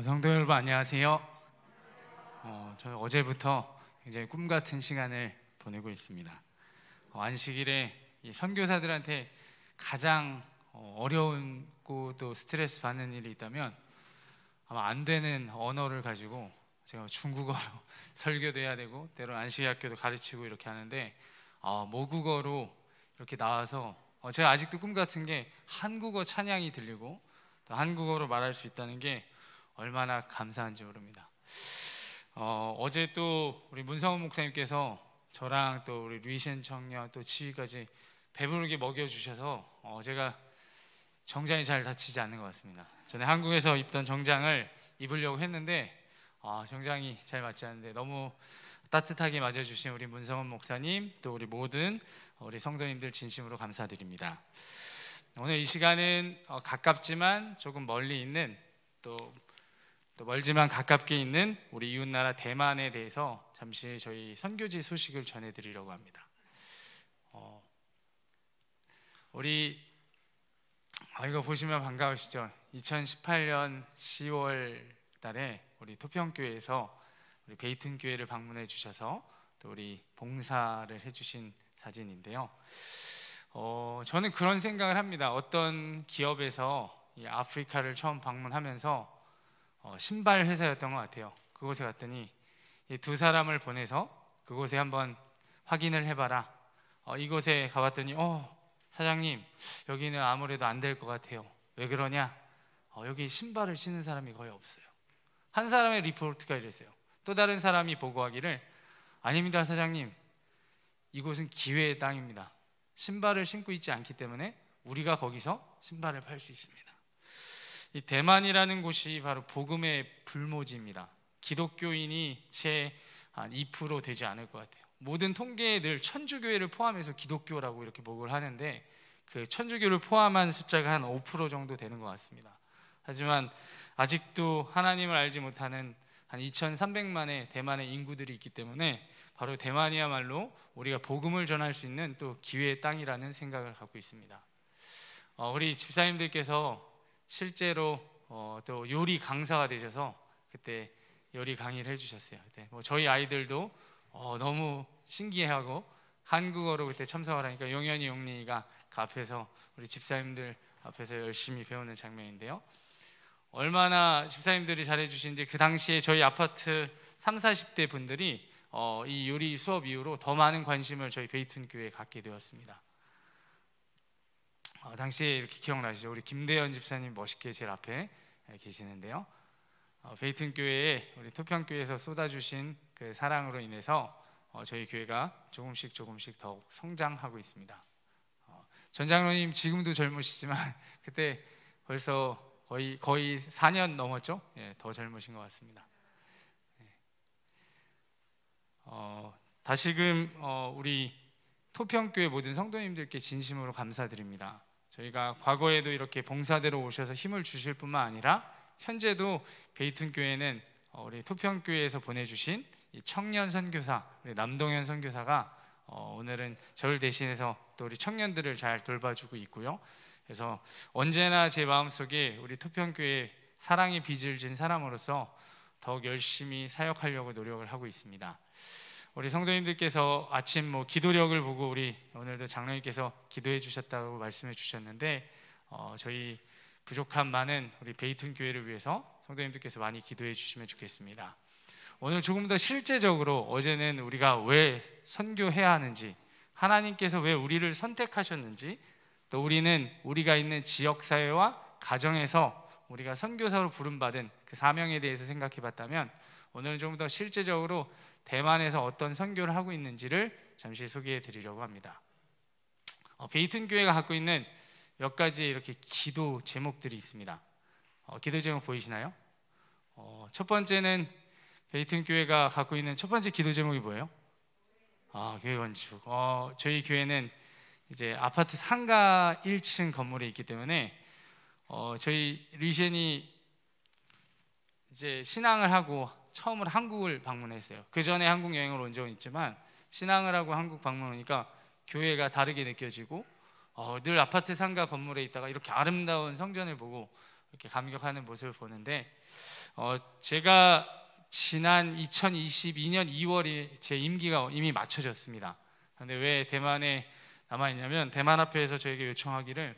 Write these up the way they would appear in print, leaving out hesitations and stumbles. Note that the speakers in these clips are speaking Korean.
성도 여러분 안녕하세요. 저는 어제부터 굉장히 꿈 같은 시간을 보내고 있습니다. 안식일에 이 선교사들한테 가장 어려운고 또 스트레스 받는 일이 있다면 아마 안 되는 언어를 가지고 제가 중국어로 설교도 해야 되고 때로는 안식일학교도 가르치고 이렇게 하는데 모국어로 이렇게 나와서 제가 아직도 꿈 같은 게 한국어 찬양이 들리고 또 한국어로 말할 수 있다는 게 얼마나 감사한지 모릅니다. 어제 또 우리 문성훈 목사님께서 저랑 또 우리 루이셴 청년 또 지휘까지 배부르게 먹여주셔서 제가 정장이 잘 닫히지 않는 것 같습니다. 전에 한국에서 입던 정장을 입으려고 했는데 정장이 잘 맞지 않는데 너무 따뜻하게 맞아주신 우리 문성훈 목사님 또 우리 모든 우리 성도님들 진심으로 감사드립니다. 오늘 이 시간은 가깝지만 조금 멀리 있는 또 멀지만 가깝게 있는 우리 이웃나라 대만에 대해서 잠시 저희 선교지 소식을 전해드리려고 합니다. 우리 이거 보시면 반가우시죠? 2018년 10월 달에 우리 토평교회에서 우리 베이튼 교회를 방문해 주셔서 또 우리 봉사를 해주신 사진인데요. 저는 그런 생각을 합니다. 어떤 기업에서 이 아프리카를 처음 방문하면서 신발 회사였던 것 같아요. 그곳에 갔더니 이 두 사람을 보내서 그곳에 한번 확인을 해봐라. 이곳에 가봤더니 사장님 여기는 아무래도 안 될 것 같아요. 왜 그러냐? 여기 신발을 신는 사람이 거의 없어요. 한 사람의 리포트가 이랬어요. 또 다른 사람이 보고하기를 아닙니다 사장님, 이곳은 기회의 땅입니다. 신발을 신고 있지 않기 때문에 우리가 거기서 신발을 팔 수 있습니다. 이 대만이라는 곳이 바로 복음의 불모지입니다. 기독교인이 채 한 2% 되지 않을 것 같아요. 모든 통계에 늘 천주교회를 포함해서 기독교라고 이렇게 목을 하는데 그 천주교를 포함한 숫자가 한 5% 정도 되는 것 같습니다. 하지만 아직도 하나님을 알지 못하는 한 2,300만의 대만의 인구들이 있기 때문에 바로 대만이야말로 우리가 복음을 전할 수 있는 또 기회의 땅이라는 생각을 갖고 있습니다. 우리 집사님들께서 실제로 또 요리 강사가 되셔서 그때 요리 강의를 해주셨어요. 그때 저희 아이들도 너무 신기해하고 한국어로 그때 참석을 하니까 용현이 용리가 그 앞에서 우리 집사님들 앞에서 열심히 배우는 장면인데요. 얼마나 집사님들이 잘해주신지 그 당시에 저희 아파트 30, 40대 분들이 이 요리 수업 이후로 더 많은 관심을 저희 베이튼 교회에 갖게 되었습니다. 당시에 이렇게 기억나시죠? 우리 김대현 집사님 멋있게 제일 앞에 계시는데요. 베이튼 교회에 우리 토평교회에서 쏟아주신 그 사랑으로 인해서 저희 교회가 조금씩 더욱 성장하고 있습니다. 전장로님 지금도 젊으시지만 그때 벌써 거의 4년 넘었죠? 더 젊으신 것 같습니다. 다시금 우리 토평교회 모든 성도님들께 진심으로 감사드립니다. 저희가 과거에도 이렇게 봉사대로 오셔서 힘을 주실 뿐만 아니라 현재도 베이튼 교회는 우리 토평교회에서 보내주신 이 청년 선교사 우리 남동현 선교사가 오늘은 저를 대신해서 또 우리 청년들을 잘 돌봐주고 있고요. 그래서 언제나 제 마음속에 우리 토평교회 사랑의 빚을 진 사람으로서 더욱 열심히 사역하려고 노력을 하고 있습니다. 우리 성도님들께서 아침 기도력을 보고 우리 오늘도 장로님께서 기도해 주셨다고 말씀해 주셨는데 저희 부족한 많은 우리 베이튼 교회를 위해서 성도님들께서 많이 기도해 주시면 좋겠습니다. 오늘 조금 더 실제적으로 어제는 우리가 왜 선교해야 하는지, 하나님께서 왜 우리를 선택하셨는지, 또 우리는 우리가 있는 지역사회와 가정에서 우리가 선교사로 부름받은 그 사명에 대해서 생각해 봤다면 오늘은 좀 더 실제적으로 대만에서 어떤 선교를 하고 있는지를 잠시 소개해 드리려고 합니다. 베이튼 교회가 갖고 있는 몇 가지 이렇게 기도 제목들이 있습니다. 기도 제목 보이시나요? 첫 번째는 베이튼 교회가 갖고 있는 첫 번째 기도 제목이 뭐예요? 교회 건축. 저희 교회는 이제 아파트 상가 1층 건물에 있기 때문에 저희 루이셴이 이제 신앙을 하고 처음으로 한국을 방문했어요. 그 전에 한국 여행을 온 적은 있지만 신앙을 하고 한국 방문하니까 교회가 다르게 느껴지고 늘 아파트 상가 건물에 있다가 이렇게 아름다운 성전을 보고 이렇게 감격하는 모습을 보는데 제가 지난 2022년 2월에 제 임기가 이미 맞춰졌습니다. 그런데 왜 대만에 남아있냐면 대만합회에서 저에게 요청하기를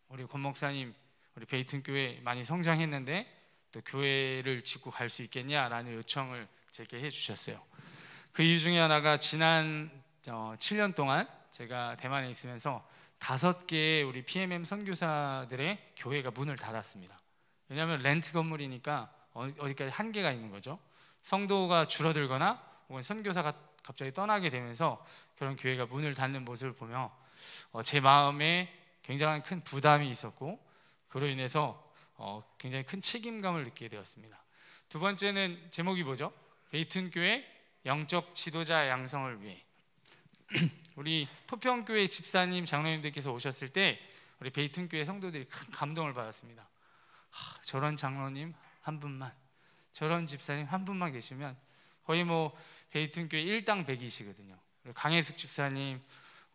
우리 권 목사님 우리 베이튼 교회 많이 성장했는데 또 교회를 짓고 갈 수 있겠냐라는 요청을 제게 해주셨어요. 그 이유 중에 하나가 지난 7년 동안 제가 대만에 있으면서 5개의 우리 PMM 선교사들의 교회가 문을 닫았습니다. 왜냐하면 렌트 건물이니까 어디까지 한계가 있는 거죠. 성도가 줄어들거나 혹은 선교사가 갑자기 떠나게 되면서 그런 교회가 문을 닫는 모습을 보며 제 마음에 굉장히 큰 부담이 있었고 그로 인해서 굉장히 큰 책임감을 느끼게 되었습니다. 두 번째는 제목이 뭐죠? 베이튼 교회 영적 지도자 양성을 위해. 우리 토평교회 집사님 장로님들께서 오셨을 때 우리 베이튼 교회 성도들이 큰 감동을 받았습니다. 저런 장로님 한 분만, 저런 집사님 한 분만 계시면 거의 뭐 베이튼 교회 일당 100이시거든요. 강혜숙 집사님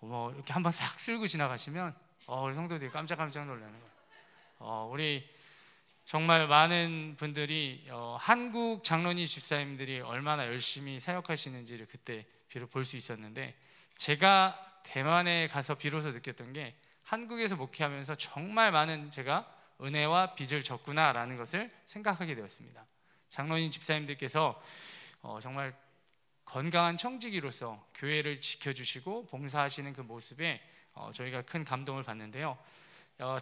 이렇게 한번 싹 쓸고 지나가시면 우리 성도들이 깜짝깜짝 놀라는 거예요. 우리 정말 많은 분들이 한국 장로님 집사님들이 얼마나 열심히 사역하시는지를 그때 비록 볼 수 있었는데, 제가 대만에 가서 비로소 느꼈던 게 한국에서 목회하면서 정말 많은 제가 은혜와 빚을 졌구나라는 것을 생각하게 되었습니다. 장로님 집사님들께서 정말 건강한 청지기로서 교회를 지켜주시고 봉사하시는 그 모습에 저희가 큰 감동을 받는데요.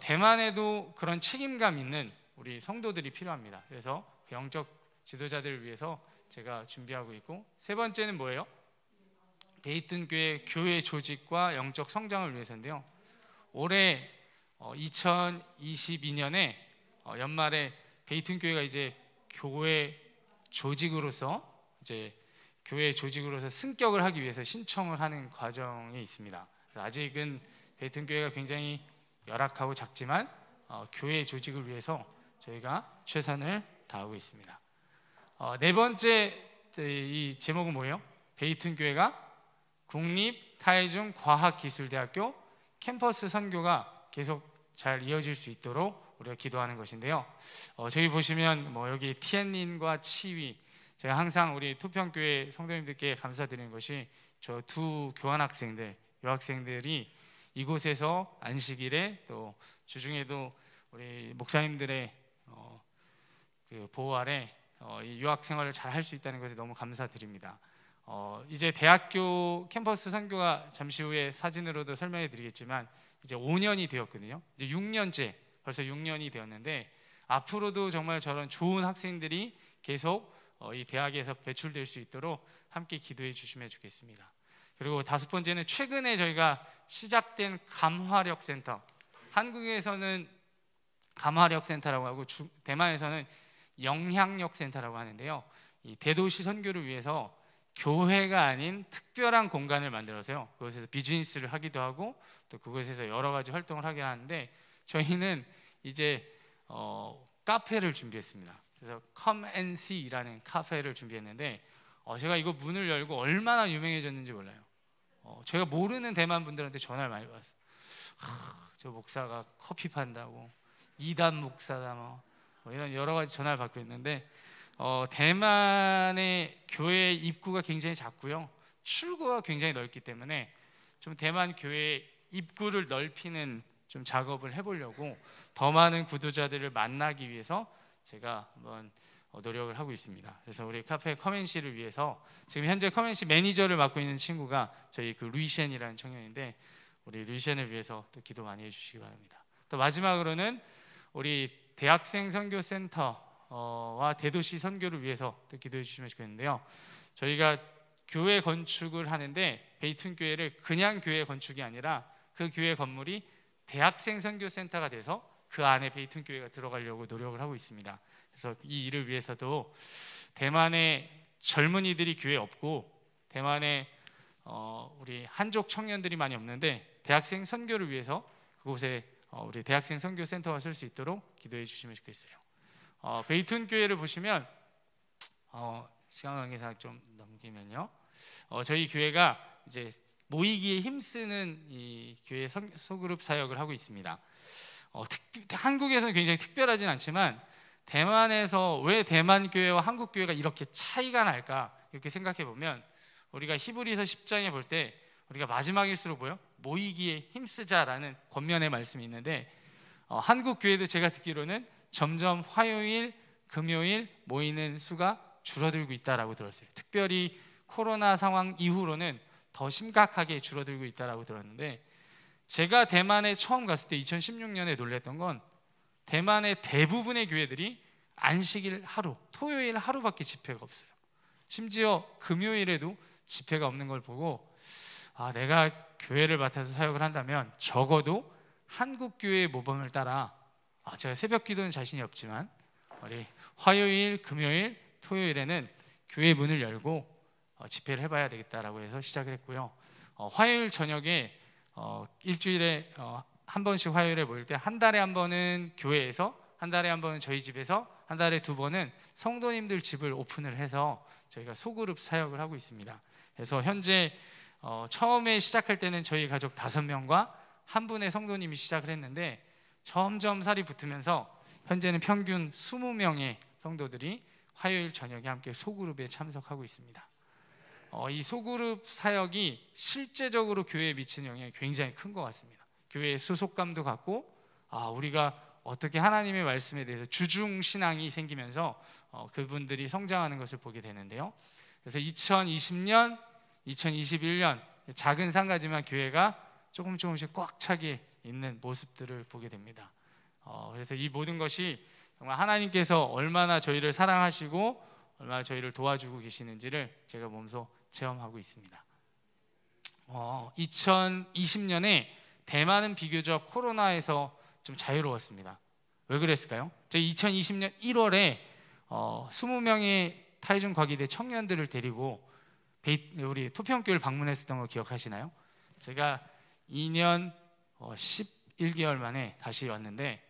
대만에도 그런 책임감 있는 우리 성도들이 필요합니다. 그래서 영적 지도자들을 위해서 제가 준비하고 있고, 세 번째는 뭐예요? 베이튼 교회 조직과 영적 성장을 위해서인데요. 올해 2022년에 연말에 베이튼 교회가 이제 교회 조직으로서 승격을 하기 위해서 신청을 하는 과정에 있습니다. 아직은 베이튼 교회가 굉장히 열악하고 작지만 교회 조직을 위해서 저희가 최선을 다하고 있습니다. 네 번째 이 제목은 뭐예요? 베이튼 교회가 국립타이중과학기술대학교 캠퍼스 선교가 계속 잘 이어질 수 있도록 우리가 기도하는 것인데요. 저기 보시면 여기 티엔린과 치위, 제가 항상 우리 토평교회 성도님들께 감사드리는 것이 저 두 유학생들이 이곳에서 안식일에 또 주중에도 우리 목사님들의 그 보호 아래 이 유학 생활을 잘 할 수 있다는 것에 너무 감사드립니다. 이제 대학교 캠퍼스 선교가 잠시 후에 사진으로도 설명해 드리겠지만 이제 5년이 되었거든요. 이제 6년째, 벌써 6년이 되었는데 앞으로도 정말 저런 좋은 학생들이 계속 이 대학에서 배출될 수 있도록 함께 기도해 주시면 좋겠습니다. 그리고 다섯 번째는 최근에 저희가 시작된 감화력 센터, 한국에서는 감화력 센터라고 하고 대만에서는 영향력 센터라고 하는데요. 이 대도시 선교를 위해서 교회가 아닌 특별한 공간을 만들어서요, 그곳에서 비즈니스를 하기도 하고 또 그곳에서 여러 가지 활동을 하게 하는데, 저희는 이제 카페를 준비했습니다. 그래서 Come and See라는 카페를 준비했는데 제가 이거 문을 열고 얼마나 유명해졌는지 몰라요. 제가 모르는 대만 분들한테 전화를 많이 받았어요. 저 목사가 커피 판다고, 이단 목사다 뭐 이런 여러 가지 전화를 받고 있는데 대만의 교회 입구가 굉장히 작고요, 출구가 굉장히 넓기 때문에 좀 대만 교회 입구를 넓히는 좀 작업을 해보려고 더 많은 구도자들을 만나기 위해서 제가 한번 노력을 하고 있습니다. 그래서 우리 카페 커맨시를 위해서 지금 현재 커맨시 매니저를 맡고 있는 친구가 저희 그 루이셴이라는 청년인데, 우리 루이셴을 위해서 또 기도 많이 해주시기 바랍니다. 또 마지막으로는 우리 대학생 선교센터와 대도시 선교를 위해서 또 기도해 주시면 좋겠는데요. 저희가 교회 건축을 하는데 베이튼 교회를 그냥 교회 건축이 아니라 그 교회 건물이 대학생 선교센터가 돼서 그 안에 베이튼 교회가 들어가려고 노력을 하고 있습니다. 그래서 이 일을 위해서도 대만의 젊은이들이 교회에 없고 대만에 우리 한족 청년들이 많이 없는데 대학생 선교를 위해서 그곳에 우리 대학생 선교 센터가 쓸 수 있도록 기도해 주시면 좋겠어요. 베이튼 교회를 보시면 시간 관계상 좀 넘기면요, 저희 교회가 이제 모이기에 힘쓰는 이 교회 소그룹 사역을 하고 있습니다. 한국에서는 굉장히 특별하진 않지만 대만에서 왜 대만 교회와 한국 교회가 이렇게 차이가 날까 이렇게 생각해 보면, 우리가 히브리서 10장에 볼 때 우리가 마지막일수록 모이기에 힘쓰자라는 권면의 말씀이 있는데, 한국 교회도 제가 듣기로는 점점 화요일, 금요일 모이는 수가 줄어들고 있다라고 들었어요. 특별히 코로나 상황 이후로는 더 심각하게 줄어들고 있다라고 들었는데, 제가 대만에 처음 갔을 때 2016년에 놀랬던 건 대만의 대부분의 교회들이 안식일 하루, 토요일 하루밖에 집회가 없어요. 심지어 금요일에도 집회가 없는 걸 보고, 내가 교회를 맡아서 사역을 한다면 적어도 한국 교회의 모범을 따라, 제가 새벽 기도는 자신이 없지만 우리 화요일, 금요일, 토요일에는 교회 문을 열고 집회를 해봐야 되겠다라고 해서 시작을 했고요. 화요일 저녁에 일주일에 한 번씩 화요일에 모일 때, 한 달에 한 번은 교회에서, 한 달에 한 번은 저희 집에서, 한 달에 두 번은 성도님들 집을 오픈을 해서 저희가 소그룹 사역을 하고 있습니다. 그래서 현재 처음에 시작할 때는 저희 가족 5명과 한 분의 성도님이 시작을 했는데, 점점 살이 붙으면서 현재는 평균 20명의 성도들이 화요일 저녁에 함께 소그룹에 참석하고 있습니다. 이 소그룹 사역이 실제적으로 교회에 미치는 영향이 굉장히 큰 것 같습니다. 교회의 소속감도 갖고, 우리가 어떻게 하나님의 말씀에 대해서 주중 신앙이 생기면서 그분들이 성장하는 것을 보게 되는데요. 그래서 2020년, 2021년 작은 상가지만 교회가 조금씩 꽉 차게 있는 모습들을 보게 됩니다. 그래서 이 모든 것이 정말 하나님께서 얼마나 저희를 사랑하시고 얼마나 저희를 도와주고 계시는지를 제가 몸소 체험하고 있습니다. 2020년에 대만은 비교적 코로나에서 좀 자유로웠습니다. 왜 그랬을까요? 제가 2020년 1월에 20명의 타이중 과기대 청년들을 데리고 우리 토평교회를 방문했었던 거 기억하시나요? 제가 2년 11개월 만에 다시 왔는데,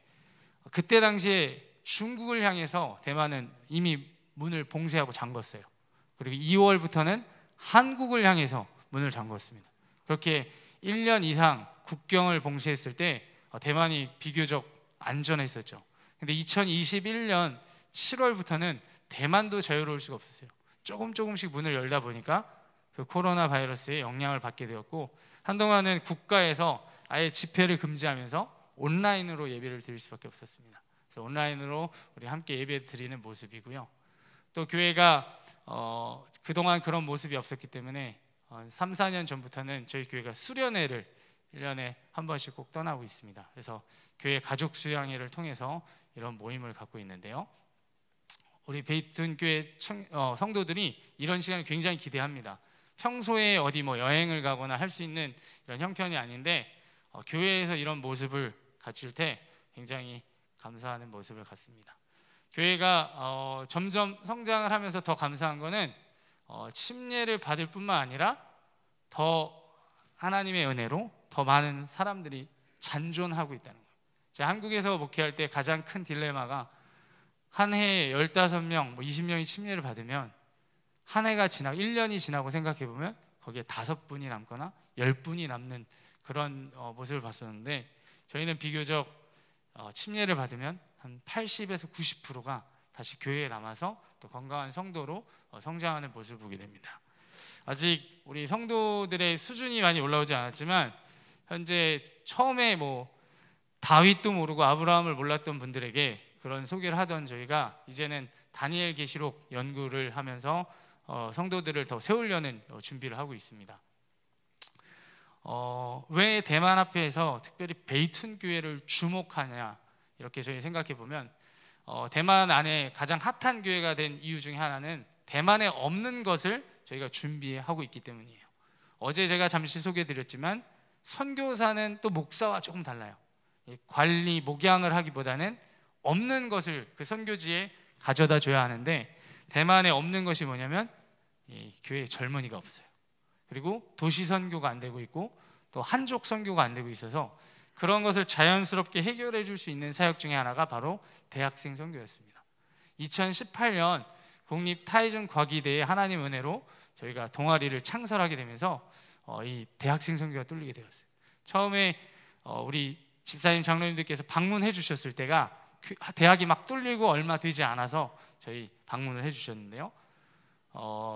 그때 당시에 중국을 향해서 대만은 이미 문을 봉쇄하고 잠궜어요. 그리고 2월부터는 한국을 향해서 문을 잠궜습니다. 그렇게 1년 이상 국경을 봉쇄했을 때 대만이 비교적 안전했었죠. 근데 2021년 7월부터는 대만도 자유로울 수가 없었어요. 조금씩 문을 열다 보니까 그 코로나 바이러스의 영향을 받게 되었고, 한동안은 국가에서 아예 집회를 금지하면서 온라인으로 예배를 드릴 수밖에 없었습니다. 그래서 온라인으로 우리 함께 예배 드리는 모습이고요. 또 교회가 그동안 그런 모습이 없었기 때문에 3, 4년 전부터는 저희 교회가 수련회를 1년에 한 번씩 꼭 떠나고 있습니다. 그래서 교회 가족 수양회를 통해서 이런 모임을 갖고 있는데요. 우리 베이튼 교회 성도들이 이런 시간을 굉장히 기대합니다. 평소에 어디 여행을 가거나 할 수 있는 이런 형편이 아닌데 교회에서 이런 모습을 갖출 때 굉장히 감사하는 모습을 갖습니다. 교회가 점점 성장을 하면서 더 감사한 거는 침례를 받을 뿐만 아니라 더 하나님의 은혜로 더 많은 사람들이 잔존하고 있다는 거예요. 제가 한국에서 목회할 때 가장 큰 딜레마가, 한 해에 15명, 20명이 침례를 받으면 한 해가 지나고 1년이 지나고 생각해보면 거기에 5분이 남거나 10분이 남는 그런 모습을 봤었는데, 저희는 비교적 침례를 받으면 한 80에서 90%가 다시 교회에 남아서 또 건강한 성도로 성장하는 모습을 보게 됩니다. 아직 우리 성도들의 수준이 많이 올라오지 않았지만, 현재 처음에 다윗도 모르고 아브라함을 몰랐던 분들에게 그런 소개를 하던 저희가 이제는 다니엘 계시록 연구를 하면서 성도들을 더 세우려는 준비를 하고 있습니다. 왜 대만 앞에서 특별히 베이툰 교회를 주목하냐, 이렇게 저희 생각해 보면 대만 안에 가장 핫한 교회가 된 이유 중에 하나는 대만에 없는 것을 저희가 준비하고 있기 때문이에요. 어제 제가 잠시 소개해드렸지만 선교사는 또 목사와 조금 달라요. 관리, 목양을 하기보다는 없는 것을 그 선교지에 가져다 줘야 하는데, 대만에 없는 것이 뭐냐면 교회에 젊은이가 없어요. 그리고 도시 선교가 안 되고 있고 또 한족 선교가 안 되고 있어서 그런 것을 자연스럽게 해결해 줄 수 있는 사역 중에 하나가 바로 대학생 선교였습니다. 2018년 국립 타이중 과기대의 하나님 은혜로 저희가 동아리를 창설하게 되면서 이 대학생 선교가 뚫리게 되었어요. 처음에 우리 집사님 장로님들께서 방문해 주셨을 때가 대학이 막 뚫리고 얼마 되지 않아서 저희 방문을 해주셨는데요.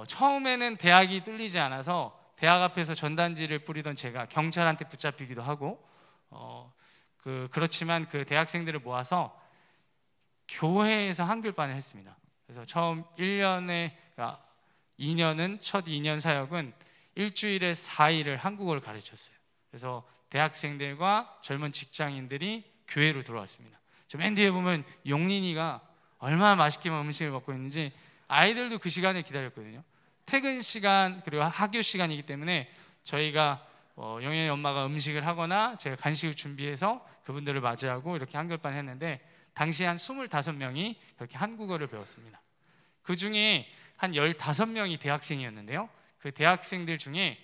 처음에는 대학이 뚫리지 않아서 대학 앞에서 전단지를 뿌리던 제가 경찰한테 붙잡히기도 하고, 그렇지만 그 대학생들을 모아서 교회에서 한글반을 했습니다. 그래서 처음 1년에, 그러니까 2년은 첫 2년 사역은 일주일에 4일을 한국어를 가르쳤어요. 그래서 대학생들과 젊은 직장인들이 교회로 들어왔습니다. 저 맨 뒤에 보면 용린이가 얼마나 맛있게만 음식을 먹고 있는지, 아이들도 그 시간을 기다렸거든요. 퇴근 시간 그리고 학교 시간이기 때문에 저희가 영현이 엄마가 음식을 하거나 제가 간식을 준비해서 그분들을 맞이하고 이렇게 한글반 했는데, 당시 한 25명이 그렇게 한국어를 배웠습니다. 그 중에 한 15명이 대학생이었는데요. 그 대학생들 중에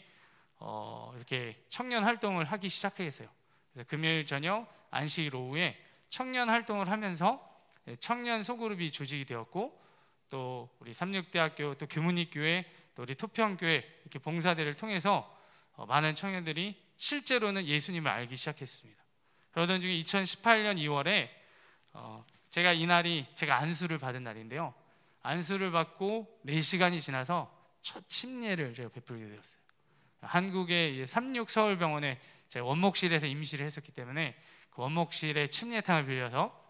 이렇게 청년 활동을 하기 시작했어요. 그래서 금요일 저녁 안식 오후에 청년 활동을 하면서 청년 소그룹이 조직이 되었고, 또 우리 삼육대학교, 또 교문이교회, 또 우리 토평교회 이렇게 봉사대를 통해서 많은 청년들이 실제로는 예수님을 알기 시작했습니다. 그러던 중에 2018년 2월에 제가 이날이 제가 안수를 받은 날인데요. 안수를 받고 4시간이 지나서 첫 침례를 제가 베풀게 되었어요. 한국의 삼육서울병원에 제가 원목실에서 임시를 했었기 때문에 그 원목실에 침례탕을 빌려서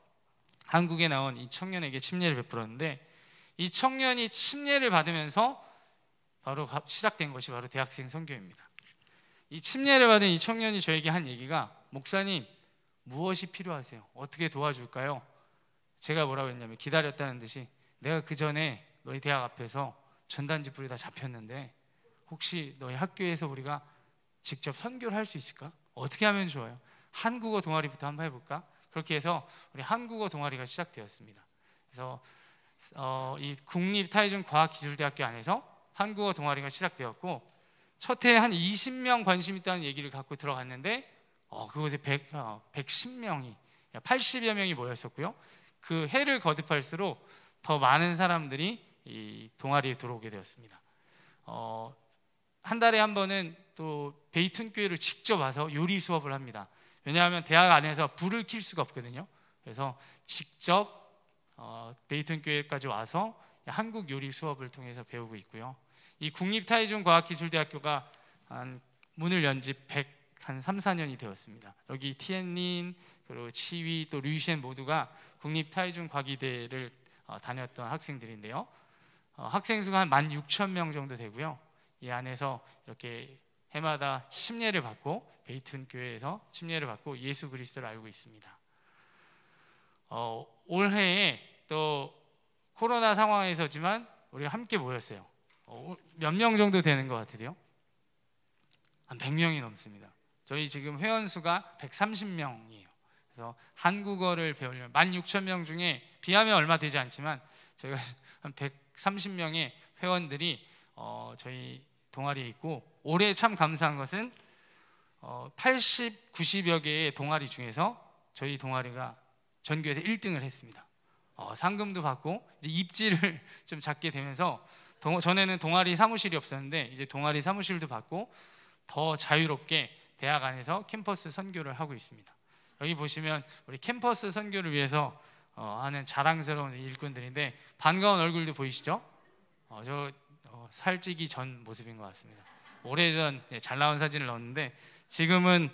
한국에 나온 이 청년에게 침례를 베풀었는데, 이 청년이 침례를 받으면서 바로 시작된 것이 바로 대학생 선교입니다. 이 침례를 받은 이 청년이 저에게 한 얘기가, 목사님 무엇이 필요하세요? 어떻게 도와줄까요? 제가 뭐라고 했냐면, 기다렸다는 듯이, 내가 그 전에 너희 대학 앞에서 전단지 뿌리다 잡혔는데 혹시 너희 학교에서 우리가 직접 선교를 할 수 있을까? 어떻게 하면 좋아요? 한국어 동아리부터 한번 해볼까? 그렇게 해서 우리 한국어 동아리가 시작되었습니다. 그래서 이 국립타이중과학기술대학교 안에서 한국어 동아리가 시작되었고, 첫 해에 한 20명 관심 있다는 얘기를 갖고 들어갔는데 그곳에 110명이 80여 명이 모였었고요. 그 해를 거듭할수록 더 많은 사람들이 이 동아리에 들어오게 되었습니다. 한 달에 한 번은 또 베이튼교회를 직접 와서 요리 수업을 합니다. 왜냐하면 대학 안에서 불을 켤 수가 없거든요. 그래서 직접 베이튼교회까지 와서 한국 요리 수업을 통해서 배우고 있고요. 이 국립타이중과학기술대학교가 문을 연 지 3, 4년이 되었습니다. 여기 티엔린, 그리고 치위, 또 류셴 모두가 국립타이중과기대를 다녔던 학생들인데요. 학생 수가 한 16,000명 정도 되고요. 이 안에서 이렇게 해마다 침례를 받고, 베이튼 교회에서 침례를 받고 예수 그리스도를 알고 있습니다. 올해에 또 코로나 상황에서지만 우리가 함께 모였어요. 몇 명 정도 되는 것 같으세요? 한 100명이 넘습니다. 저희 지금 회원 수가 130명이에요. 그래서 한국어를 배우려면 16,000명 중에 비하면 얼마 되지 않지만 저희가 한 130명의 회원들이 저희 동아리에 있고, 올해 참 감사한 것은 80, 90여 개의 동아리 중에서 저희 동아리가 전교에서 1등을 했습니다. 상금도 받고 이제 입지를 좀 잡게 되면서 전에는 동아리 사무실이 없었는데 이제 동아리 사무실도 받고 더 자유롭게 대학 안에서 캠퍼스 선교를 하고 있습니다. 여기 보시면 우리 캠퍼스 선교를 위해서 하는 자랑스러운 일꾼들인데, 반가운 얼굴도 보이시죠? 살찌기 전 모습인 것 같습니다. 오래전 잘 나온 사진을 넣었는데 지금은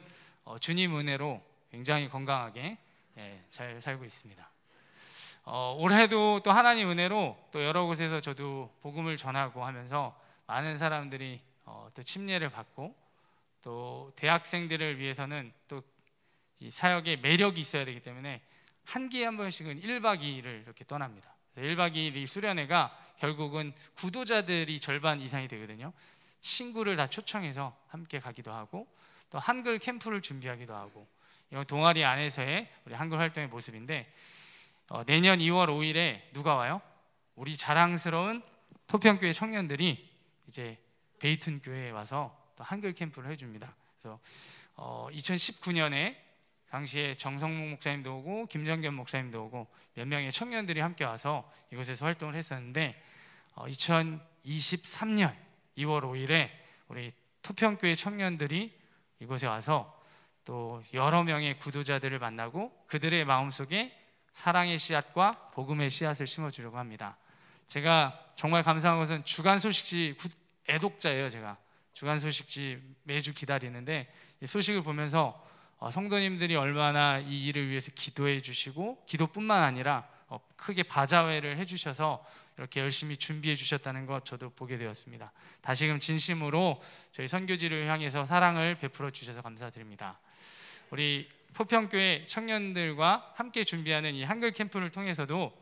주님 은혜로 굉장히 건강하게 잘 살고 있습니다. 올해도 또 하나님 은혜로 또 여러 곳에서 저도 복음을 전하고 하면서 많은 사람들이 또 침례를 받고, 또 대학생들을 위해서는 또 이 사역에 매력이 있어야 되기 때문에 한 기에 한 번씩은 1박 2일을 이렇게 떠납니다. 1박 2일 이 수련회가 결국은 구도자들이 절반 이상이 되거든요. 친구를 다 초청해서 함께 가기도 하고, 또 한글 캠프를 준비하기도 하고, 이건 동아리 안에서의 우리 한글 활동의 모습인데, 내년 2월 5일에 누가 와요? 우리 자랑스러운 토평교회 청년들이 이제 베이튼 교회에 와서 또 한글 캠프를 해줍니다. 그래서 2019년에 당시에 정성목 목사님도 오고 김정견 목사님도 오고 몇 명의 청년들이 함께 와서 이곳에서 활동을 했었는데, 2023년 2월 5일에 우리 토평교회 청년들이 이곳에 와서 또 여러 명의 구도자들을 만나고 그들의 마음속에 사랑의 씨앗과 복음의 씨앗을 심어주려고 합니다. 제가 정말 감사한 것은 주간 소식지 애독자예요. 제가 주간 소식지 매주 기다리는데 이 소식을 보면서 성도님들이 얼마나 이 일을 위해서 기도해 주시고, 기도뿐만 아니라 크게 바자회를 해주셔서 이렇게 열심히 준비해 주셨다는 것 저도 보게 되었습니다. 다시금 진심으로 저희 선교지를 향해서 사랑을 베풀어 주셔서 감사드립니다. 우리 토평교회 청년들과 함께 준비하는 이 한글 캠프를 통해서도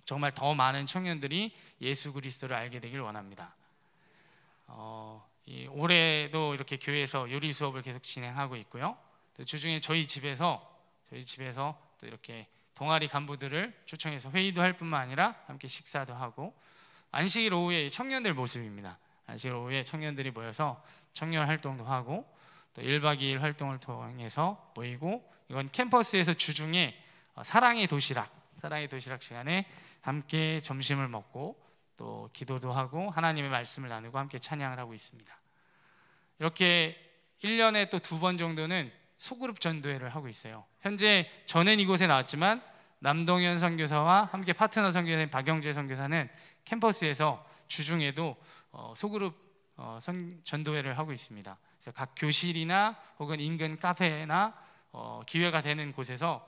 정말 더 많은 청년들이 예수 그리스도를 알게 되길 원합니다. 올해도 이렇게 교회에서 요리 수업을 계속 진행하고 있고요. 또 주중에 저희 집에서 또 이렇게 동아리 간부들을 초청해서 회의도 할 뿐만 아니라 함께 식사도 하고, 안식일 오후에 청년들 모습입니다. 안식일 오후에 청년들이 모여서 청년 활동도 하고, 또 1박 2일 활동을 통해서 모이고, 이건 캠퍼스에서 주중에 사랑의 도시락 시간에 함께 점심을 먹고 또 기도도 하고 하나님의 말씀을 나누고 함께 찬양을 하고 있습니다. 이렇게 1년에 또 2번 정도는 소그룹 전도회를 하고 있어요. 현재 저는 이곳에 나왔지만 남동현 선교사와 함께 파트너 선교사인 박영재 선교사는 캠퍼스에서 주중에도 소그룹 전도회를 하고 있습니다. 그래서 각 교실이나 혹은 인근 카페나 기회가 되는 곳에서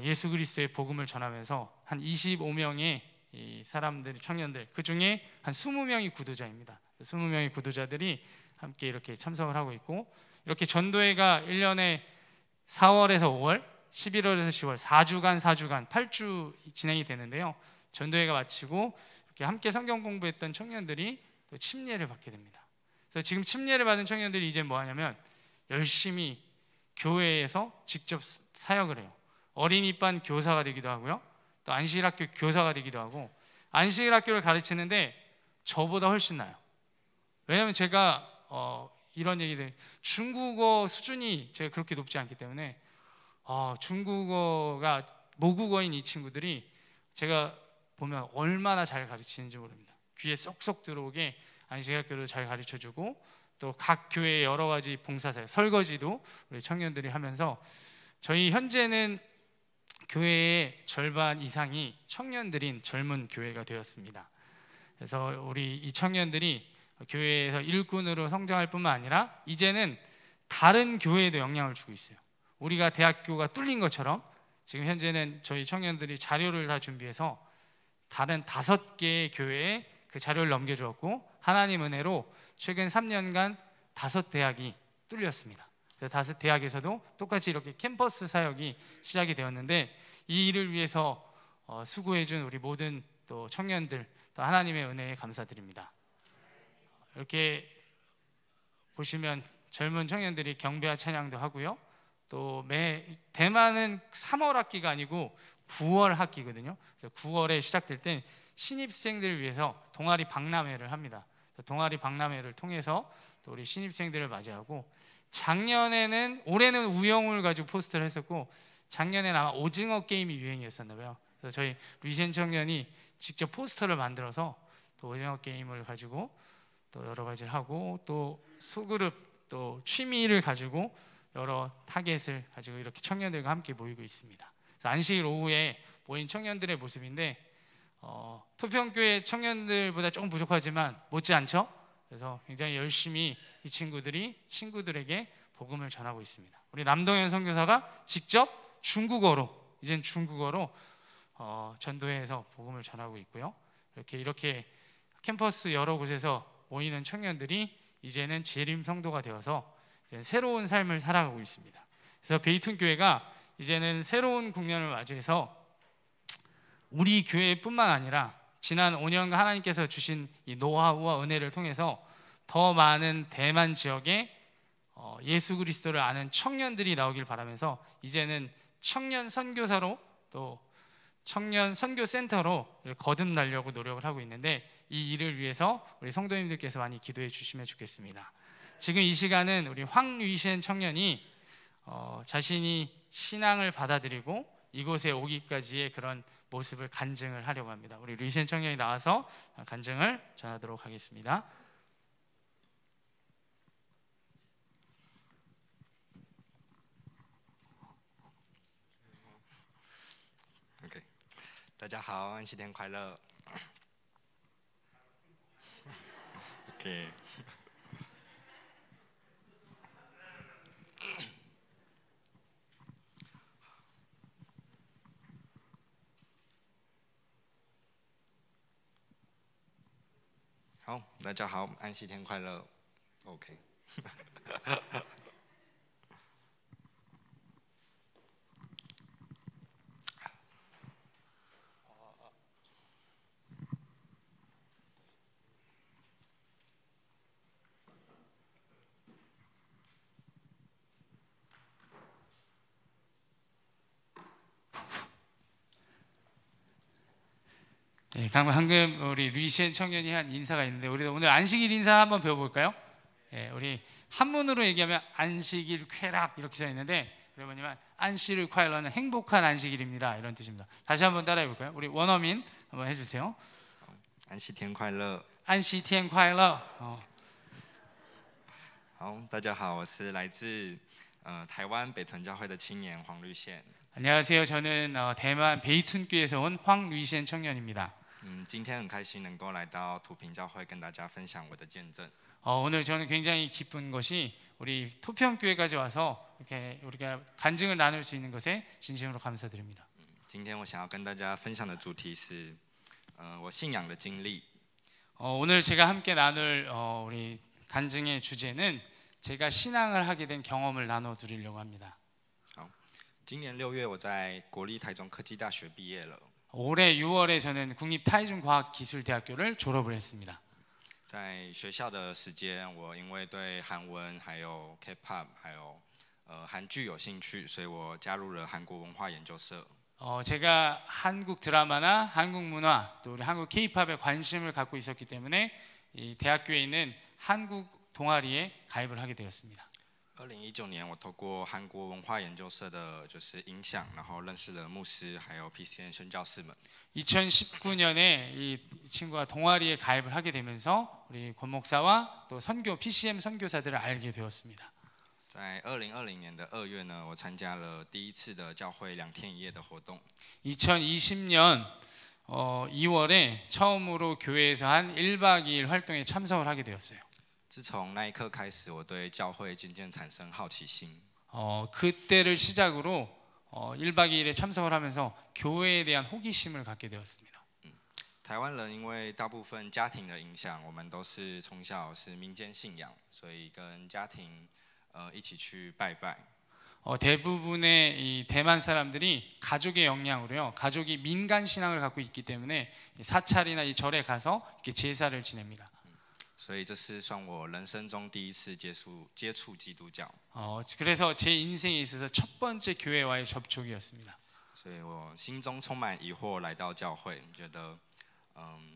예수 그리스도의 복음을 전하면서 한 25명의 이 사람들, 청년들, 그 중에 한 20명이 구도자입니다. 20명의 구도자들이 함께 이렇게 참석을 하고 있고, 이렇게 전도회가 1년에 4월에서 5월, 11월에서 10월 4주간 8주 진행이 되는데요. 전도회가 마치고 이렇게 함께 성경 공부했던 청년들이 또 침례를 받게 됩니다. 그래서 지금 침례를 받은 청년들이 이제 뭐 하냐면 열심히 교회에서 직접 사역을 해요. 어린이반 교사가 되기도 하고요. 또 안식일학교 교사가 되기도 하고, 안식일학교를 가르치는데 저보다 훨씬 나아요. 왜냐하면 제가 이런 얘기들, 중국어 수준이 제가 그렇게 높지 않기 때문에 중국어가 모국어인 이 친구들이 제가 보면 얼마나 잘 가르치는지 모릅니다. 귀에 쏙쏙 들어오게 안식일학교를 잘 가르쳐주고, 또 각 교회의 여러 가지 봉사사역, 설거지도 우리 청년들이 하면서, 저희 현재는 교회의 절반 이상이 청년들인 젊은 교회가 되었습니다. 그래서 우리 이 청년들이 교회에서 일꾼으로 성장할 뿐만 아니라 이제는 다른 교회에도 영향을 주고 있어요. 우리가 대학교가 뚫린 것처럼 지금 현재는 저희 청년들이 자료를 다 준비해서 다른 5개의 교회에 그 자료를 넘겨주었고, 하나님 은혜로 최근 3년간 5대학이 뚫렸습니다. 그래서 5대학에서도 똑같이 이렇게 캠퍼스 사역이 시작이 되었는데, 이 일을 위해서 수고해준 우리 모든 또 청년들, 또 하나님의 은혜에 감사드립니다. 이렇게 보시면 젊은 청년들이 경배와 찬양도 하고요. 또 대만은 3월 학기가 아니고 9월 학기거든요. 그래서 9월에 시작될 때 신입생들을 위해서 동아리 박람회를 합니다. 동아리 박람회를 통해서 또 우리 신입생들을 맞이하고, 올해는 우영우를 가지고 포스터를 했었고, 작년에는 아마 오징어 게임이 유행이었었나 봐요. 그래서 저희 루이센 청년이 직접 포스터를 만들어서 또 오징어 게임을 가지고 또 여러 가지를 하고, 또 소그룹, 또 취미를 가지고 여러 타겟을 가지고 이렇게 청년들과 함께 모이고 있습니다. 그래서 안식일 오후에 모인 청년들의 모습인데, 토평교회 청년들보다 조금 부족하지만 못지않죠? 그래서 굉장히 열심히 이 친구들이 친구들에게 복음을 전하고 있습니다. 우리 남동현 선교사가 직접 이젠 중국어로 전도회에서 복음을 전하고 있고요. 이렇게 캠퍼스 여러 곳에서 모이는 청년들이 이제는 재림 성도가 되어서 이제는 새로운 삶을 살아가고 있습니다. 그래서 베이튼 교회가 이제는 새로운 국면을 맞이해서 우리 교회뿐만 아니라 지난 5년간 하나님께서 주신 이 노하우와 은혜를 통해서 더 많은 대만 지역에 예수 그리스도를 아는 청년들이 나오길 바라면서, 이제는 청년 선교사로 또 청년 선교센터로 거듭나려고 노력을 하고 있는데, 이 일을 위해서 우리 성도님들께서 많이 기도해 주시면 좋겠습니다. 지금 이 시간은 우리 황류이신 청년이 자신이 신앙을 받아들이고 이곳에 오기까지의 그런 모습을 간증을 하려고 합니다. 우리 류이신 청년이 나와서 간증을 전하도록 하겠습니다. OK， 大家好，安息天快乐。OK， 好，大家好，安息天快乐。OK。네, 방금 우리 루이시엔 청년이 한 인사가 있는데 우리 오늘 안식일 인사 한번 배워볼까요? 예, 우리 한문으로 얘기하면 안식일 쾌락 이렇게 써 있는데 여러분이면 안식일 쾌락은 행복한 안식일입니다 이런 뜻입니다. 다시 한번 따라해 볼까요? 우리 원어민 한번 해주세요. 安息天快乐。 안식일 쾌락. 好，大家好，我是来自台湾北屯教会的青年黄绿宪。 안녕하세요. 저는 대만 베이튼교에서 온 황루이시엔 청년입니다. 今天很开心能够来到土平教会跟大家分享我的见证。 오늘 저는 굉장히 기쁜 것이 우리 토평교회까지 와서 이렇게 우리가 간증을 나눌 수 있는 것에 진심으로 감사드립니다. 今天我想要跟大家分享的主题是，我信仰的经历。 오늘 제가 함께 나눌 우리 간증의 주제는 제가 신앙을 하게 된 경험을 나눠 드리려고 합니다. 今年6月我在国立台中科技大学毕业了。 올해 6월에 저는 국립타이중과학기술대학교를 졸업을 했습니다. 在学校的时间，我因为对韩文还有 K-pop 还有韩剧有兴趣，所以我加入了韩国文化研究社。 제가 한국 드라마나 한국 문화 또 우리 한국 K-팝에 관심을 갖고 있었기 때문에 이 대학교에 있는 한국 동아리에 가입을 하게 되었습니다. 2019年，我透过韩国文化研究社的就是影响，然后认识了牧师还有 PCN 宣教士们。 2019년에 이 친구가 동아리에 가입을 하게 되면서 우리 권 목사와 또 선교 PCM 선교사들을 알게 되었습니다. 在2020年的2月呢，我参加了第一次的教会2天1夜的活动。 2020년 2월에 처음으로 교회에서 한 1박 2일 활동에 참석을 하게 되었어요. 自从那一刻开始，我对教会渐渐产生好奇心。 그때를 시작으로 1박 2일에 참석을 하면서 교회에 대한 호기심을 갖게 되었습니다. 台湾人因为大部分家庭的影响，我们都是从小是民间信仰，所以跟家庭一起去拜拜。 대부분의 이 대만 사람들이 가족의 영향으로요, 가족이 민간 신앙을 갖고 있기 때문에 사찰이나 이 절에 가서 이렇게 제사를 지냅니다. 所以这是算我人生中第一次接触基督教。 그래서 제 인생에 있어서 첫 번째 교회와의 접촉이었습니다. 所以我心中充满疑惑，来到教会，觉得，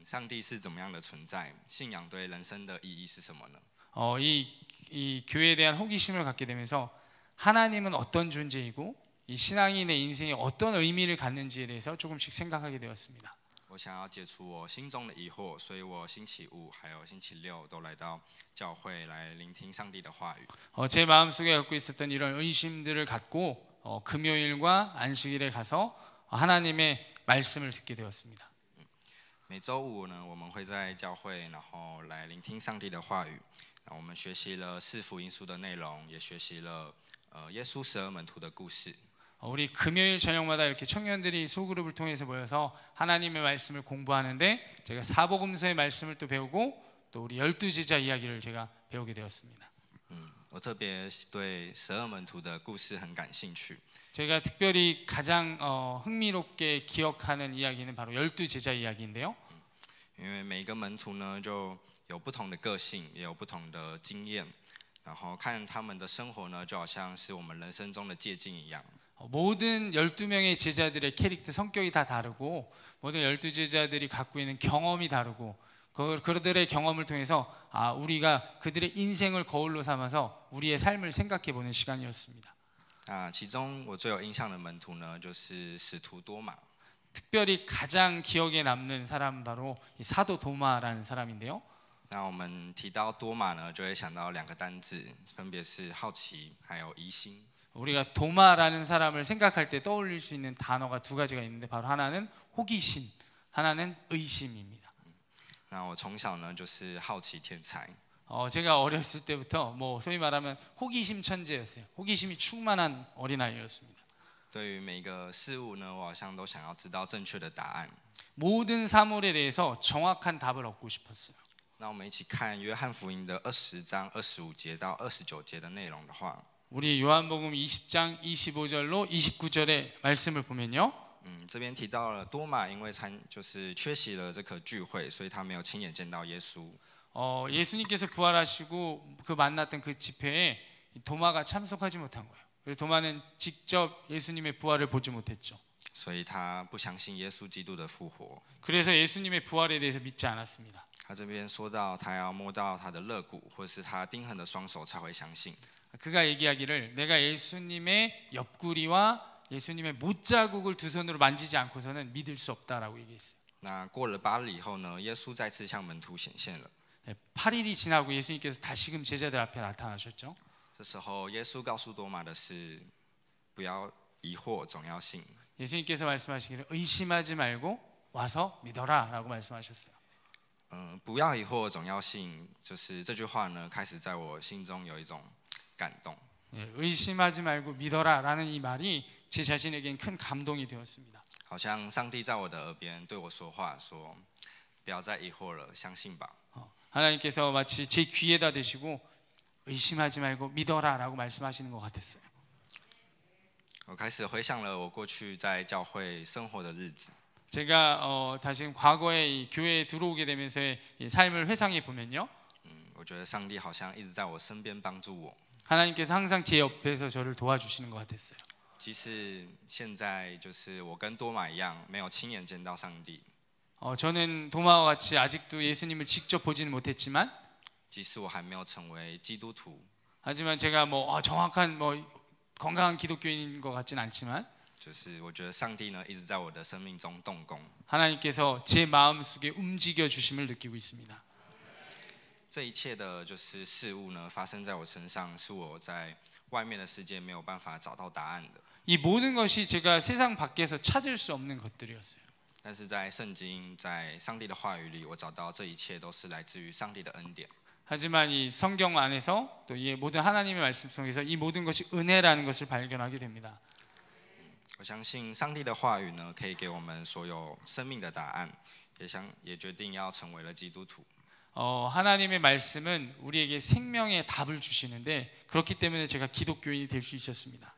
上帝是怎么样的存在？信仰对人生的意义是什么呢？ 이 교회에 대한 호기심을 갖게 되면서 하나님은 어떤 존재이고 이 신앙이 내 인생에 어떤 의미를 갖는지에 대해서 조금씩 생각하게 되었습니다. 我想要解除我心中的疑惑，所以我星期五还有星期六都来到教会来聆听上帝的话语。 제 마음속에 갖고 있었던 이런 의심들을 갖고 금요일과 안식일에 가서 하나님의 말씀을 듣게 되었습니다. 每周五呢，我们会在教会，然后来聆听上帝的话语。我们学习了4福音书的内容，也学习了耶稣12门徒的故事。 우리 금요일 저녁마다 이렇게 청년들이 소그룹을 통해서 모여서 하나님의 말씀을 공부하는데 제가 사복음서의 말씀을 또 배우고 또 우리 12제자 이야기를 제가 배우게 되었습니다. 我特别对12门徒的故事很感兴趣。 제가 특별히 가장 흥미롭게 기억하는 이야기는 바로 12제자 이야기인데요. 因为每一个门徒呢，就有不同的个性，也有不同的经验，然后看他们的生活呢，就好像是我们人生中的借镜一样。 모든 12명의 제자들의 캐릭터 성격이 다 다르고 모든 12제자들이 갖고 있는 경험이 다르고 그들의 경험을 통해서 우리가 그들의 인생을 거울로 삼아서 우리의 삶을 생각해 보는 시간이었습니다. 其中我最有印象的门徒呢，就是使徒多马。 특별히 가장 기억에 남는 사람 바로 이 사도 도마라는 사람인데요. 那我们提到多马呢，就会想到2个单字，分别是好奇还有疑心。 우리가 도마라는 사람을 생각할 때 떠올릴 수 있는 단어가 두 가지가 있는데 바로 하나는 호기심, 하나는 의심입니다. 那我从小呢就是好奇天才， 제가 어렸을 때부터 뭐 소위 말하면 호기심 천재였어요. 호기심이 충만한 어린아이였습니다. 对于每一个事物呢，我好像都想要知道正确的答案。 모든 사물에 대해서 정확한 답을 얻고 싶었어요. 那我们一起看约翰福音的20章25节到29节的内容的话， 우리 요한복음 20장 25절로 29절의 말씀을 보면요. 这边提到了多马因为就是缺席了这个聚会，所以他没有亲眼见到耶稣。 예수님께서 부활하시고 그 만났던 그 집회에 도마가 참석하지 못한 거예요. 그래서 도마는 직접 예수님의 부활을 보지 못했죠. 所以他不相信耶稣基督的复活。 그래서 예수님의 부활에 대해서 믿지 않았습니다. 他这边说到，他要摸到他的肋骨，或是他钉痕的双手才会相信。 그가 얘기하기를 내가 예수님의 옆구리와 예수님의 못자국을 두 손으로 만지지 않고서는 믿을 수 없다라고 얘기했어요. 那过了8日以后呢，耶稣再次向门徒显现了。 8일이 지나고 예수님께서 다시금 제자들 앞에 나타나셨죠. 这时候，耶稣告诉多马的是：不要疑惑，总要信。 예수님께서 말씀하시기를 의심하지 말고 와서 믿어라라고 말씀하셨어요. 不要疑惑，总要信。就是这句话呢，开始在我心中有一种感动。 의심하지 말고 믿어라라는 이 말이 제 자신에겐 큰 감동이 되었습니다. 好像上帝在我的耳边对我说话，说：不要再疑惑了，相信吧。 하나님께서 마치 제 귀에다 대시고 의심하지 말고 믿어라라고 말씀하시는 것 같았어요. 我开始回想了我过去在教会生活的日子。 제가 다시 과거에 이 교회에 들어오게 되면서의 이 삶을 회상해 보면요. 我觉得上帝好像一直在我身边帮助我， 하나님께서 항상 제 옆에서 저를 도와주시는 것 같았어요. 即使现在就是我跟多马一样，没有亲眼见到上帝， 저는 도마와 같이 아직도 예수님을 직접 보지는 못했지만, 即使我还没有成为基督徒， 하지만 제가 뭐 정확한 뭐 건강한 기독교인인 것 같진 않지만, 就是我觉得上帝呢一直在我的生命中动工。 하나님께서 제 마음 속에 움직여 주심을 느끼고 있습니다. 这一切的就是事物呢发生在我身上，是我在外面的世界没有办法找到答案的。 이 모든 것이 제가 세상 밖에서 찾을 수 없는 것들이었어요. 但是在圣经，在上帝的话语里，我找到这一切都是来自于上帝的恩典。 하지만 이 성경 안에서 또 이 모든 하나님의 말씀 속에서 이 모든 것이 은혜라는 것을 발견하게 됩니다. 我相信上帝的话语呢，可以给我们所有生命的答案，也决定要成为了基督徒。 하나님의 말씀은 우리에게 생명의 답을 주시는데 그렇기 때문에 제가 기독교인이 될 수 있었습니다.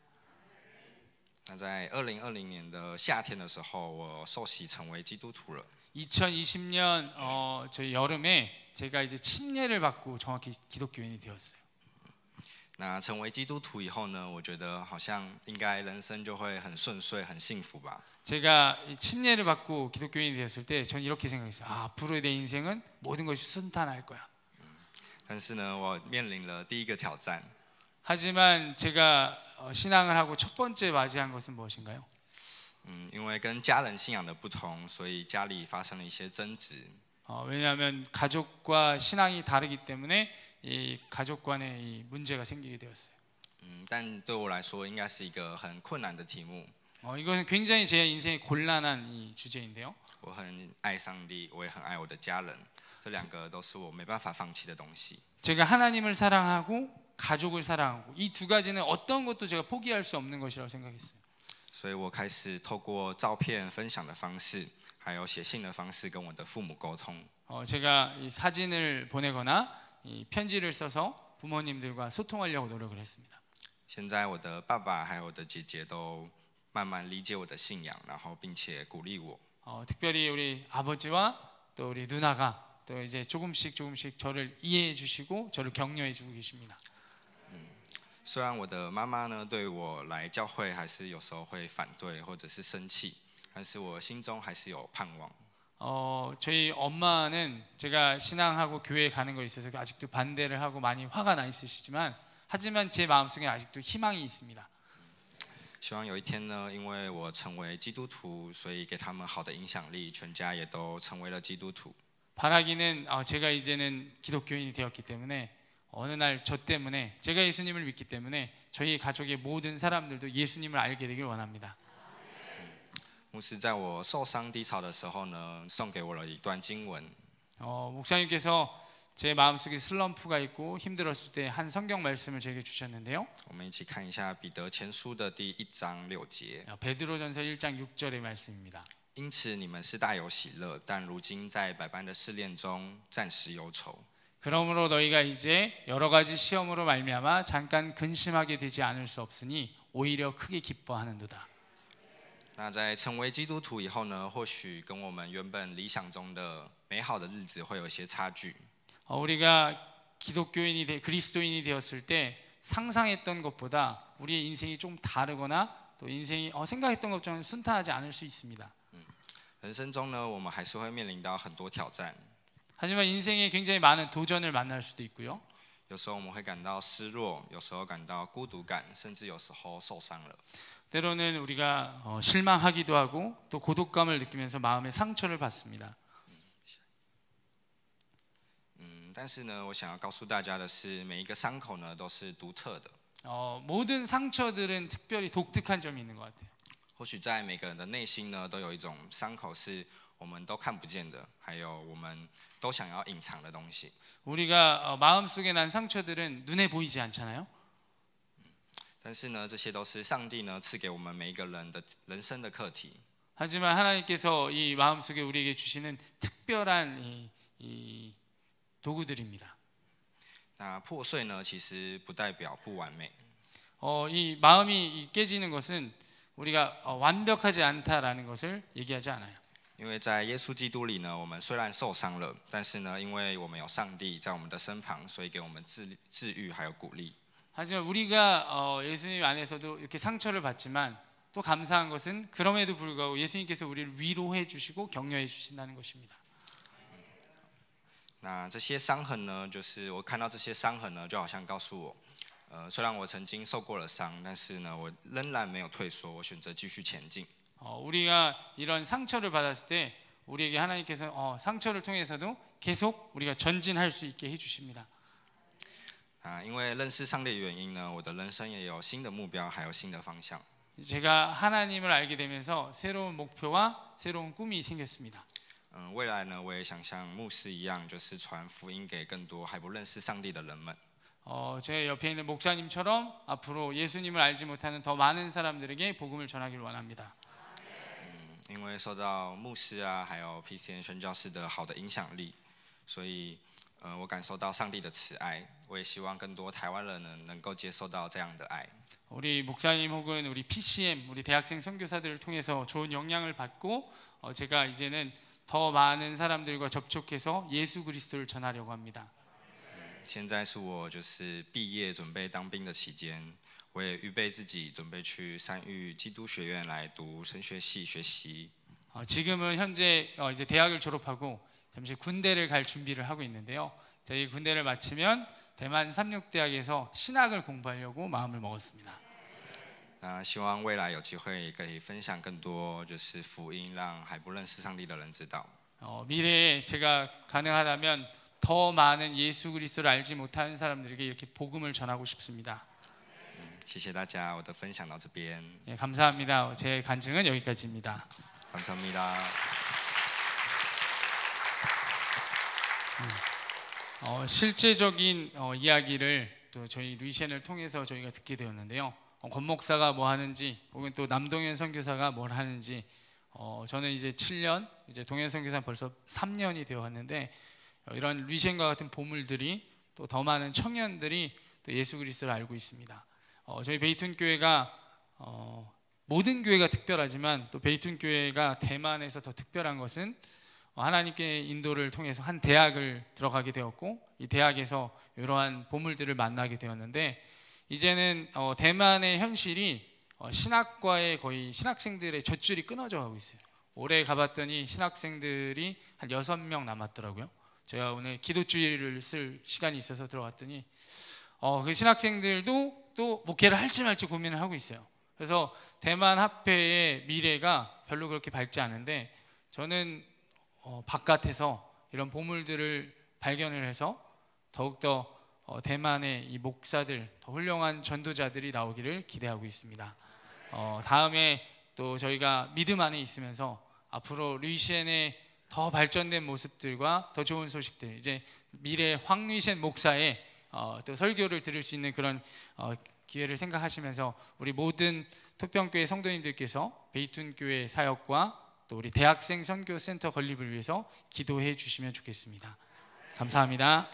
那在2020年的夏天的时候，我受洗成为基督徒了。 2020년 저희 여름에 제가 이제 침례를 받고 정확히 기독교인이 되었어요. 那成为基督徒以后呢，我觉得好像应该人生就会很顺遂、很幸福吧。 제가 이 침례를 받고 기독교인이 되었을 때 전 이렇게 생각했어요. 앞으로의 내 인생은 모든 것이 순탄할 거야. 但是呢，我面临了第一个挑战。 하지만 제가 신앙을 하고 첫 번째 맞이한 것은 무엇인가요? 因为跟家人信仰的不同，所以家里发生了一些争执。 왜냐하면 가족과 신앙이 다르기 때문에 이 가족 간의 이 문제가 생기게 되었어요. 但对我来说，应该是一个很困难的题目。 이것은 굉장히 제 인생의 곤란한 이 주제인데요. 我很爱上帝，我也很爱我的家人，这两个都是我没办法放弃的东西。 제가 하나님을 사랑하고 가족을 사랑하고 이 두 가지는 어떤 것도 제가 포기할 수 없는 것이라고 생각했어요. 所以我开始透过照片分享的方式，还有写信的方式，跟我的父母沟通。 제가 이 사진을 보내거나 이 편지를 써서 부모님들과 소통하려고 노력을 했습니다. 现在我的爸爸还有我的姐姐都慢慢理解我的信仰，然后并且鼓励我。 특별히 우리 아버지와 또 우리 누나가 또 이제 조금씩 저를 이해해 주시고 저를 격려해 주고 계십니다. 虽然我的妈妈呢对我来教会还是有时候会反对或者是生气，但是我心中还是有盼望。 저희 엄마는 제가 신앙하고 교회에 가는 거에 있어서 아직도 반대를 하고 많이 화가 나 있으시지만 하지만 제 마음속에 아직도 희망이 있습니다. 希望有一天呢，因为我成为基督徒，所以给他们好的影响力，全家也都成为了基督徒。 바라기는 제가 이제는 기독교인이 되었기 때문에 어느 날 저 때문에 제가 예수님을 믿기 때문에 저희 가족의 모든 사람들도 예수님을 알게 되길 원합니다. 牧师在我受伤低潮的时候呢，送给我了一段经文。 목사님께서 제 마음속에 슬럼프가 있고 힘들었을 때 한 성경 말씀을 제게 주셨는데요. 我们一起看一下彼得前书的第1章6节。 베드로전서 1장 6절의 말씀입니다. 因此你们是大有喜乐，但如今在百般的试炼中暂时忧愁。 그러므로 너희가 이제 여러 가지 시험으로 말미암아 잠깐 근심하게 되지 않을 수 없으니 오히려 크게 기뻐하는도다. 那在成为基督徒以后呢，或许跟我们原本理想中的美好的日子会有一些差距。 우리가 그리스도인이 되었을 때 상상했던 것보다 우리의 인생이 좀 다르거나 또 인생이 생각했던 것처럼 순탄하지 않을 수 있습니다. 人生中呢，我们还是会面临到很多挑战。 하지만 인생에 굉장히 많은 도전을 만날 수도 있고요. 有时候我们会感到失落，有时候感到孤独感，甚至有时候受伤了。 때로는 우리가 실망하기도 하고 또 고독감을 느끼면서 마음의 상처를 받습니다. 但是呢，我想要告诉大家的是，每一个伤口呢都是独特的。 모든 상처들은 특별히 독특한 점이 있는 것 같아요. 或许在每个人的内心呢，都有一种伤口是我们都看不见的，还有我们都想要隐藏的东西。 우리가 마음속에 난 상처들은 눈에 보이지 않잖아요. 但是呢，这些都是上帝呢赐给我们每一个人的人生的课题。 하지만 하나님께서 이 마음속에 우리에게 주시는 특별한 이 도구들입니다. 那破碎呢，其实不代表不完美。 이 마음이 깨지는 것은 우리가 완벽하지 않다라는 것을 얘기하지 않아요. 因为在耶稣基督里呢，我们虽然受伤了，但是呢，因为我们有上帝在我们的身旁，所以给我们治愈还有鼓励。 하지만 우리가 예수님 안에서도 이렇게 상처를 받지만 또 감사한 것은 그럼에도 불구하고 예수님께서 우리를 위로해 주시고 격려해 주신다는 것입니다. 那这些伤痕呢，就是我看到这些伤痕呢，就好像告诉我，虽然我曾经受过了伤，但是呢，我仍然没有退缩，我选择继续前进。 우리가 이런 상처를 받았을 때 우리에게 하나님께서 상처를 통해서도 계속 우리가 전진할 수 있게 해주십니다. 因为认识上帝的原因呢，我的人生也有新的目标，还有新的方向。 제가 하나님을 알게 되면서 새로운 목표와 새로운 꿈이 생겼습니다. 未来呢，我也想像牧师一样，就是传福音给更多还不认识上帝的人们。 제 옆에 있는 목사님처럼 앞으로 예수님을 알지 못하는 더 많은 사람들에게 복음을 전하길 원합니다. 因为受到牧师啊，还有 PCN 宣教士的好的影响力，所以我感受到上帝的慈爱。我也希望更多台湾人能够接受到这样的爱。 우리 목사님 혹은 우리 PCM, 우리 대학생 선교사들을 통해서 좋은 영향을 받고 제가 이제는 더 많은 사람들과 접촉해서 예수 그리스도를 전하려고 합니다. 现在是我就是毕业准备当兵的期间，我也预备自己准备去山域基督学院来读神学系学习。 지금은 현재 이제 대학을 졸업하고 잠시 군대를 갈 준비를 하고 있는데요. 이 군대를 마치면 대만 삼육대학에서 신학을 공부하려고 마음을 먹었습니다. 希望未来有机会可以分享更多就是福音，让还不认识上帝的人知道。 미래에 제가 가능하다면 더 많은 예수 그리스도를 알지 못하는 사람들에게 이렇게 복음을 전하고 싶습니다. 谢谢大家，我的分享到这边。 예, 감사합니다. 제 간증은 여기까지입니다. 감사합니다. 실제적인 이야기를 또 저희 루이시안을 통해서 저희가 듣게 되었는데요. 권 목사가 뭐 하는지 혹은 또 남동현 선교사가 뭘 하는지 저는 이제 7년, 이제 동현 선교사는 벌써 3년이 되어 왔는데 이런 루이시안과 같은 보물들이 또 더 많은 청년들이 또 예수 그리스도를 알고 있습니다. 저희 베이툰 교회가 모든 교회가 특별하지만 또 베이툰 교회가 대만에서 더 특별한 것은 하나님께 인도를 통해서 한 대학을 들어가게 되었고 이 대학에서 이러한 보물들을 만나게 되었는데 이제는 대만의 현실이 신학과의 거의 신학생들의 젖줄이 끊어져 가고 있어요. 올해 가봤더니 신학생들이 한 6명 남았더라고요. 제가 오늘 기도주의를 쓸 시간이 있어서 들어갔더니 그 신학생들도 또 목회를 할지 말지 고민을 하고 있어요. 그래서 대만 합회의 미래가 별로 그렇게 밝지 않은데 저는 바깥에서 이런 보물들을 발견을 해서 더욱더 대만의 이 목사들, 더 훌륭한 전도자들이 나오기를 기대하고 있습니다. 다음에 또 저희가 믿음 안에 있으면서 앞으로 루이시엔의 더 발전된 모습들과 더 좋은 소식들, 이제 미래 황루이시엔 목사의 또 설교를 들을 수 있는 그런 기회를 생각하시면서 우리 모든 토평교회 성도님들께서 베이툰교회 사역과 또 우리 대학생 선교센터 건립을 위해서 기도해 주시면 좋겠습니다. 감사합니다.